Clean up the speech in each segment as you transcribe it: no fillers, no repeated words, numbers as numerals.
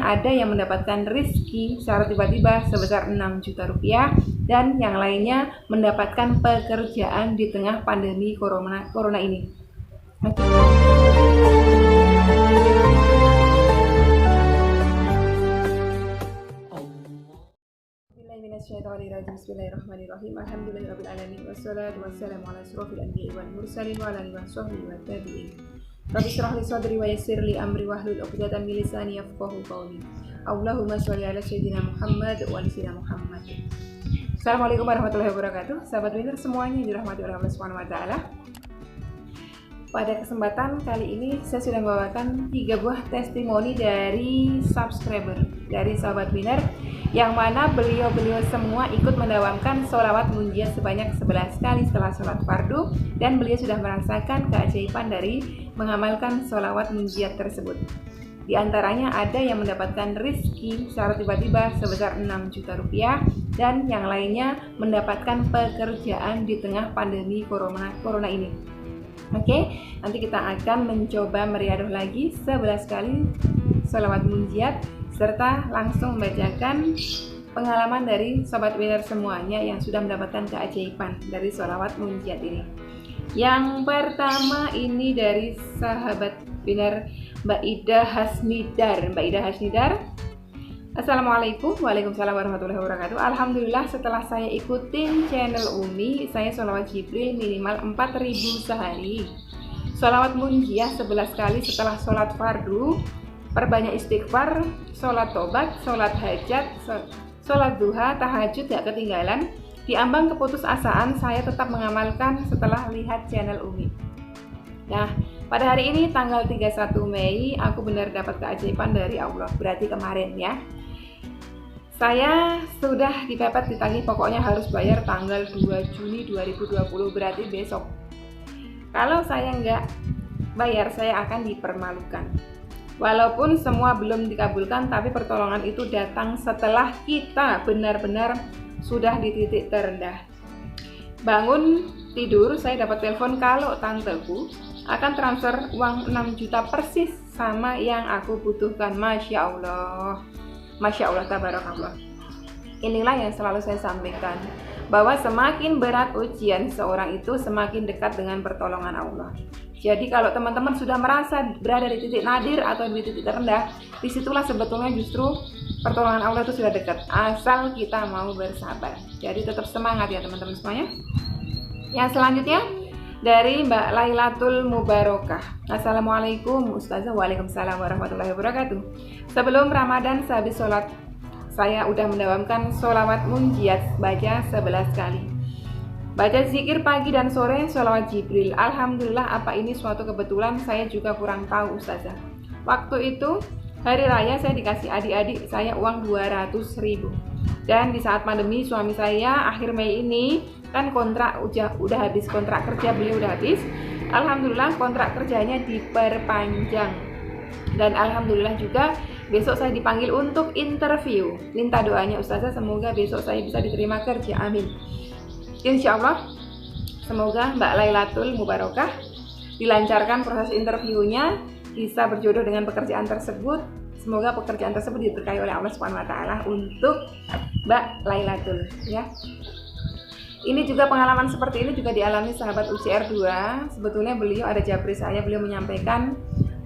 ada yang mendapatkan rezeki secara tiba-tiba sebesar 6 juta rupiah dan yang lainnya mendapatkan pekerjaan di tengah pandemi corona ini. Bismillahirrahmanirrahim. Alhamdulillahirabbil wassalatu wassalamu ala asyrofil anbiya'i wal mursalin wa ala alihi washabbihi wa tabi'in. Rabbi shrah li sadri wa yassir li amri wahlul 'uqdatam min lisani yafqahu qawli. Allahumma sholli ala sayyidina Muhammad wa ali sayyidina Muhammad. Assalamualaikum warahmatullahi wabarakatuh. Sahabat winner semuanya yang dirahmati oleh Allah Subhanahu wa taala. Pada kesempatan kali ini saya sudah membawakan 3 buah testimoni dari subscriber dari sahabat winner, yang mana beliau-beliau semua ikut mendawamkan sholawat munjiat sebanyak 11 kali setelah sholat fardu, dan beliau sudah merasakan keajaiban dari mengamalkan sholawat munjiat tersebut. Di antaranya ada yang mendapatkan rezeki secara tiba-tiba sebesar 6 juta rupiah dan yang lainnya mendapatkan pekerjaan di tengah pandemi corona ini. Oke, nanti kita akan mencoba meriadah lagi 11 kali sholawat munjiat serta langsung membacakan pengalaman dari sobat winner semuanya yang sudah mendapatkan keajaiban dari sholawat munjiat ini. Yang pertama ini dari sahabat winner Mbak Ida Hasnidar. Assalamualaikum. Waalaikumsalam warahmatullahi wabarakatuh. Alhamdulillah, setelah saya ikutin channel Umi, saya sholawat Jibril minimal 4.000 sehari, sholawat munjiah 11 kali setelah sholat fardu, perbanyak istighfar, sholat tobat, sholat hajat, sholat duha, tahajud gak ketinggalan. Di ambang keputusasaan saya tetap mengamalkan setelah lihat channel Umi. Nah, pada hari ini tanggal 31 Mei aku benar dapat keajaiban dari Allah. Berarti kemarin ya, saya sudah dipepet ditagih, pokoknya harus bayar tanggal 2 Juni 2020, berarti besok. Kalau saya nggak bayar, saya akan dipermalukan. Walaupun semua belum dikabulkan, tapi pertolongan itu datang setelah kita benar-benar sudah di titik terendah. Bangun tidur, saya dapat telepon kalau tanteku akan transfer uang 6 juta persis sama yang aku butuhkan. Masya Allah, tabarakallah. Inilah yang selalu saya sampaikan, bahwa semakin berat ujian seorang itu, semakin dekat dengan pertolongan Allah. Jadi kalau teman-teman sudah merasa berada di titik nadir atau di titik terendah, disitulah sebetulnya justru pertolongan Allah itu sudah dekat, asal kita mau bersabar. Jadi tetap semangat ya teman-teman semuanya. Yang selanjutnya dari Mbak Lailatul Mubarokah. Assalamualaikum Ustazah. Waalaikumsalam warahmatullahi wabarakatuh. Sebelum Ramadan sehabis sholat, saya udah mendawamkan sholawat munjiat baca 11 kali. Baca zikir pagi dan sore sholawat Jibril. Alhamdulillah, apa ini suatu kebetulan, saya juga kurang tahu Ustazah. Waktu itu hari raya saya dikasih adik-adik saya uang 200.000. Dan di saat pandemi suami saya akhir Mei ini kan kontrak udah habis, kontrak kerja beliau udah habis. Alhamdulillah kontrak kerjanya diperpanjang. Dan alhamdulillah juga besok saya dipanggil untuk interview. Minta doanya Ustazah, semoga besok saya bisa diterima kerja. Amin. Insya Allah, semoga Mbak Lailatul Mubarokah dilancarkan proses interviewnya, bisa berjodoh dengan pekerjaan tersebut. Semoga pekerjaan tersebut diberkahi oleh Allah Subhanahu wa taala untuk Mbak Lailatul ya. Ini juga pengalaman seperti ini juga dialami sahabat UCR 2. Sebetulnya beliau ada japri saya, beliau menyampaikan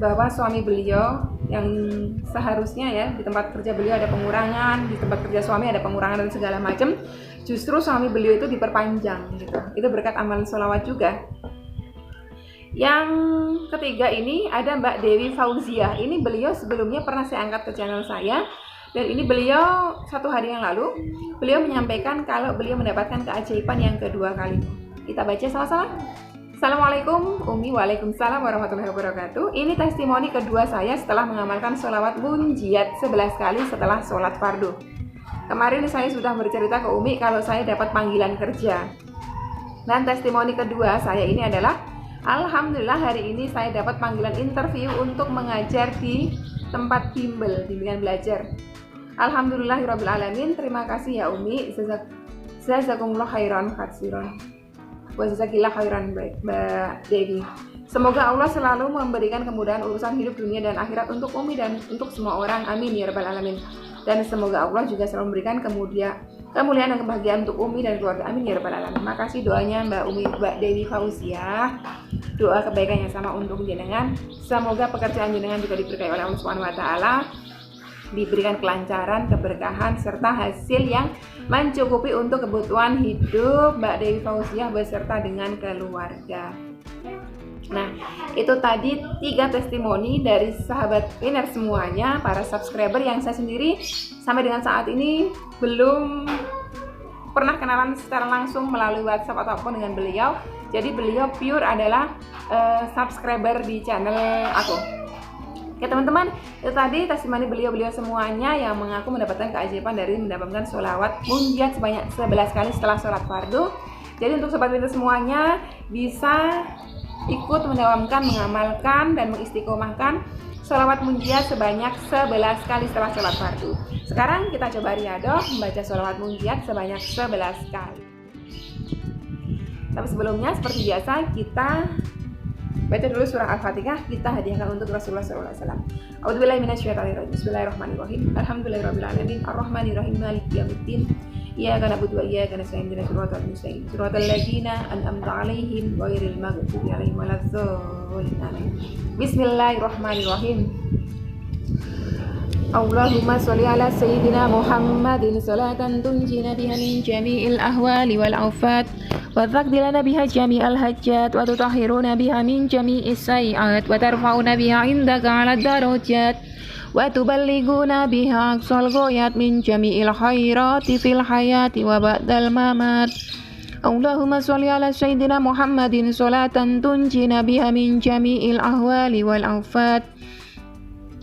bahwa suami beliau yang seharusnya ya di tempat kerja beliau ada pengurangan, di tempat kerja suami ada pengurangan dan segala macam, justru suami beliau itu diperpanjang gitu. Itu berkat amalan sholawat juga. Yang ketiga ini ada Mbak Dewi Fauziah. Ini beliau sebelumnya pernah saya angkat ke channel saya, dan ini beliau 1 hari yang lalu beliau menyampaikan kalau beliau mendapatkan keajaiban yang kedua kali. Kita baca sama-sama. Assalamualaikum Umi. Waalaikumsalam warahmatullahi wabarakatuh. Ini testimoni kedua saya setelah mengamalkan sholawat munjiat 11 kali setelah sholat fardu. Kemarin saya sudah bercerita ke Umi kalau saya dapat panggilan kerja. Dan testimoni kedua saya ini adalah alhamdulillah hari ini saya dapat panggilan interview untuk mengajar di tempat bimbingan belajar. Alhamdulillahirabbil alamin. Terima kasih ya Umi. Jazakumullah khairan katsiran. Wajazakillah khairan Mbak Dewi. Semoga Allah selalu memberikan kemudahan urusan hidup dunia dan akhirat untuk Umi dan untuk semua orang. Amin ya rabbal alamin. Dan semoga Allah juga selalu memberikan kemuliaan dan kebahagiaan untuk Umi dan keluarga. Amin ya rabbal alamin. Makasih doanya Mbak Dewi Fauziah. Doa kebaikan yang sama untuk jenengan. Semoga pekerjaan jenengan juga diberkahi oleh Allah Subhanahu wa taala. Diberikan kelancaran, keberkahan serta hasil yang mencukupi untuk kebutuhan hidup Mbak Dewi Fauziah beserta dengan keluarga. Nah, itu tadi 3 testimoni dari sahabat Winner semuanya, para subscriber yang saya sendiri sampai dengan saat ini belum pernah kenalan secara langsung melalui WhatsApp ataupun dengan beliau. Jadi beliau pure adalah subscriber di channel aku. Oke teman-teman, itu tadi testimoni beliau-beliau semuanya yang mengaku mendapatkan keajaiban dari mendapatkan sholawat munjat sebanyak 11 kali setelah sholat fardu. Jadi untuk sobat Winner semuanya bisa ikut mendawamkan, mengamalkan, dan mengistiqomahkan sholawat munjiat sebanyak 11 kali setelah sholat fardu. Sekarang kita coba riadoh membaca sholawat munjiat sebanyak 11 kali. Tapi sebelumnya seperti biasa kita baca dulu surah Al-Fatihah, kita hadiahkan untuk Rasulullah SAW. A'udzubillahi minasyaitonirrajim. Bismillahirrahmanirrahim. Alhamdulillahirabbil arrahmanirrahim maliki yaumiddin. Iyyaka na'budu wa iyyaka nasta'in ihdinas siratal mustaqim siratal ladzina an'amta 'alaihim ghairil maghdubi 'alaihim waladdallin. Bismillahirrahmanirrahim. Allahumma sholli ala sayyidina Muhammadin salatan tunjina biha min jami'il ahwali wal afat wa taqdi lana biha jami'al hajjat wa tutahhiruna biha min jami'is sayyi'at wa tarfa'una biha 'indaka 'alad darajat wa tuballighuna biha aqsal ghayat min jami'il khairati fil hayati wa ba'dal mamat. Allahumma sholli ala sayyidina Muhammadin sholatan tunjina biha min jami'il ahwali wal afat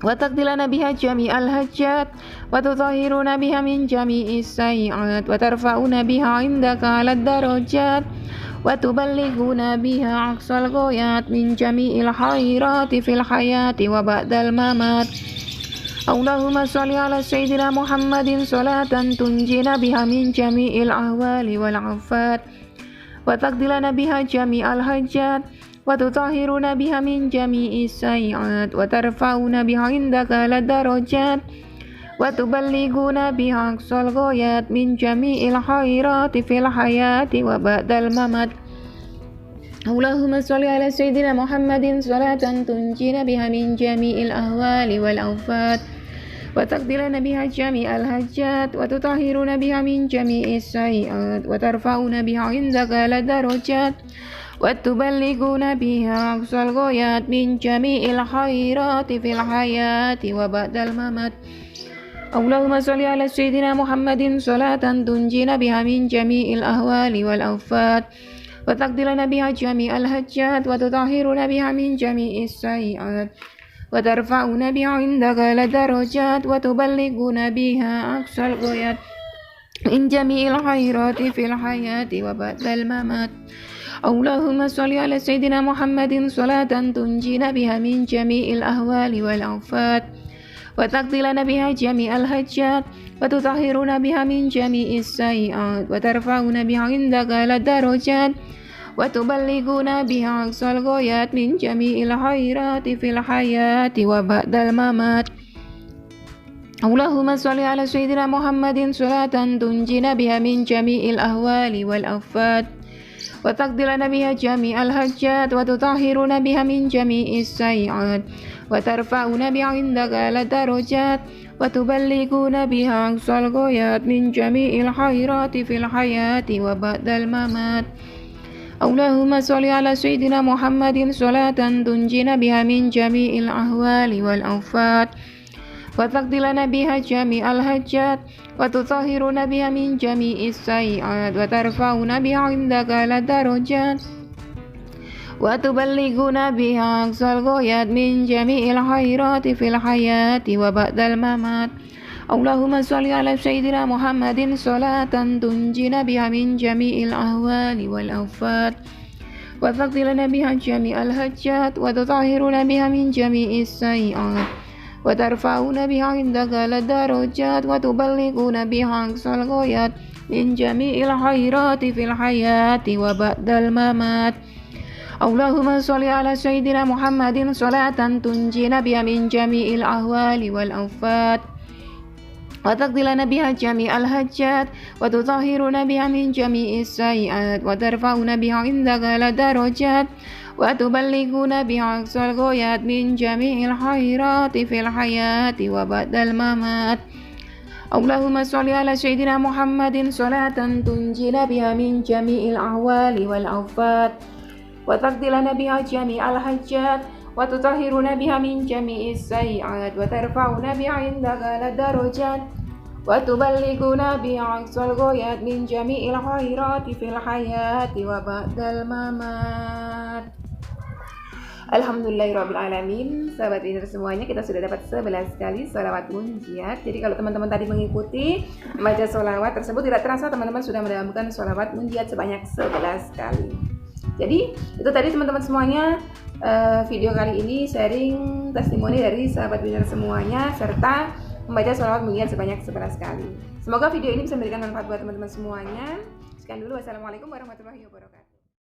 wa taqdi lana biha jami'al hajjat wa tutahhiruna biha min jami'is sayyi'at wa tarfa'una biha 'indaka 'alad darajat wa tuballighuna biha aqsal ghayat min jami'il khairati fil hayati wa ba'dal mamat. Allahumma sholli ala sayyidina Muhammadin sholatan tunjina biha min jami'il ahwali wal afat wa taqdi lana biha jami'al hajjat wa tutahhiruna biha min jami'is sayyi'at wa tarfa'una biha 'indaka 'alad darajat wa tuballighuna biha aqsal ghayat min jami'il khairati fil hayati wa ba'dal mamat. Allahumma sholli ala sayyidina Muhammadin sholatan tunjina biha min jami'il ahwali wal afat wa taqdi lana biha jami'al hajjat wa tutahhiruna biha min jami'is sayyi'at wa tarfa'una biha 'indaka 'alad darajat wa tuballighuna biha aqsal ghayat min jami'il khairati fil hayati wa ba'dal mamat. Allahumma sholli ala sayyidina Muhammadin sholatan tunjina biha min jami'il ahwali wal afat wa taqdi lana biha jami'al hajjat wa tutahhiruna biha min jami'is sayyi'at wa tarfa'una biha 'indaka 'alad darajat wa tuballighuna biha aqsal ghayat min jami'il khairati fil hayati wa ba'dal mamat. Allahumma sholli ala sayyidina Muhammadin sholatan tunjina biha min jami'il ahwali wal afat wa taqdi lana biha jami'al hajjat wa tutahhiruna biha min jami'is sayyi'at wa tarfa'una biha 'indaka 'alad darajat wa tuballighuna biha aqsal ghayat min jami'il khairati fil hayati wa ba'dal mamat. Allahumma sholli ala sayyidina Muhammadin sholatan tunjina biha min jami'il ahwali wal afat wa taqdi lana biha jami'al hajjat wa tutahhiruna biha min jami'is sayyi'at wa tarfa'una biha 'indaka 'alad darajat wa tuballighuna biha aqsal ghayat min jami'il khairati fil hayati wa ba'dal mamat. Allahumma sholli ala sayyidina Muhammadin sholatan tunjina biha min jami'il ahwali wal afat wa taqdi lana biha jami'al hajjat wa tutahhiruna biha min jami'is sayyi'at wa tarfa'una biha 'indaka 'alad darajat wa tuballighuna biha aqsal ghayat min jami'il khairati fil hayati wa ba'dal mamat. Allahumma sholli ala sayyidina Muhammadin sholatan tunjina biha min jami'il ahwali wal afat wa taqdi lana biha jami'al hajjat wa tutahhiruna biha min jami'is sayyi'at wa tarfa'una biha 'indaka 'alad darajat wa tuballighuna biha aqsal ghayat min jami'il khairati fil hayati wa ba'dal mamat. اللهم صل على سيدنا محمد صلاة تنجينا بها من جميع الأهوال والأوفات وتقضي لنا بها جميع الحاجات وتطهرنا بها من جميع السيئات وترفعنا بها عندك الدرجات وتبلغنا بها أقصى الغايات من جميع الخيرات في الحياة وبعد الممات. اللهم صل على سيدنا محمد صلاة تنجينا بها من جميع الأهوال والأوفات وتقضي لنا بها جميع الحاجات وتطهرنا بها من جميع السيئات وترفعنا بها عندك الدرجات وتبلغنا بها أقصى الغايات من جميع الخيرات في الحياة وبعد الممات. Alhamdulillahirrabbilalamin. Sahabat Winner semuanya, kita sudah dapat 11 kali sholawat munjiat. Jadi kalau teman-teman tadi mengikuti membaca sholawat tersebut, tidak terasa teman-teman sudah mendapatkan sholawat munjiat sebanyak 11 kali. Jadi itu tadi teman-teman semuanya, video kali ini sharing testimoni dari sahabat Winner semuanya serta membaca sholawat munjiat sebanyak 11 kali. Semoga video ini bisa memberikan manfaat buat teman-teman semuanya. Sekian dulu, wassalamualaikum warahmatullahi wabarakatuh.